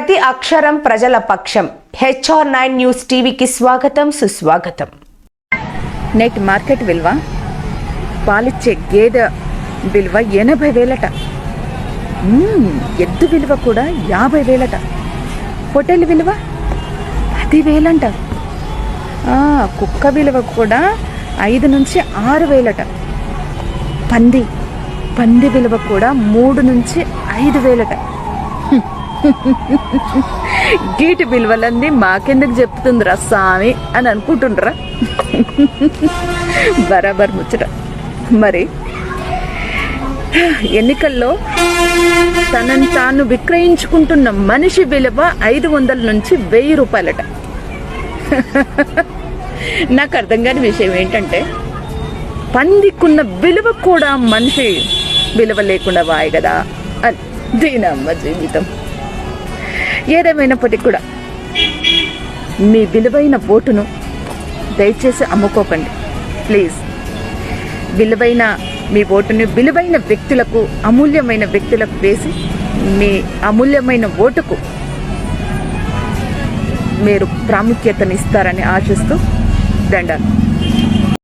ప్రతి అక్షరం ప్రజల పక్షం. HR9 న్యూస్ టీవీకి స్వాగతం, సుస్వాగతం. నేటి మార్కెట్ విలువ పాలిచ్చే గేదె విలువ 80,000. ఎద్దు విలువ కూడా 50,000. పొట్టేలు విలువ 10,000. కుక్క విలువ కూడా 5 నుంచి 6,000. పంది విలువ కూడా 3 నుంచి 5,000. గీటి విలువలన్నీ మాకెందుకు చెప్తుందిరా స్వామి అని అనుకుంటుండ్రా? బరాబర్ ముచ్చట. మరి ఎన్నికల్లో తనను తాను విక్రయించుకుంటున్న మనిషి విలువ 500 నుంచి 1000 రూపాయలట. నాకు అర్థం కాని విషయం ఏంటంటే, పందికున్న విలువ కూడా మనిషి విలువ లేకుండా వాయి కదా అని. దీనమ్మ జీవితం. ఏదేమైనప్పటికీ కూడా మీ విలువైన ఓటును దయచేసి అమ్ముకోకండి ప్లీజ్. విలువైన మీ ఓటుని విలువైన వ్యక్తులకు, అమూల్యమైన వ్యక్తులకు వేసి మీ అమూల్యమైన ఓటుకు మీరు ప్రాముఖ్యతనిస్తారని ఆశిస్తూ దండాలు.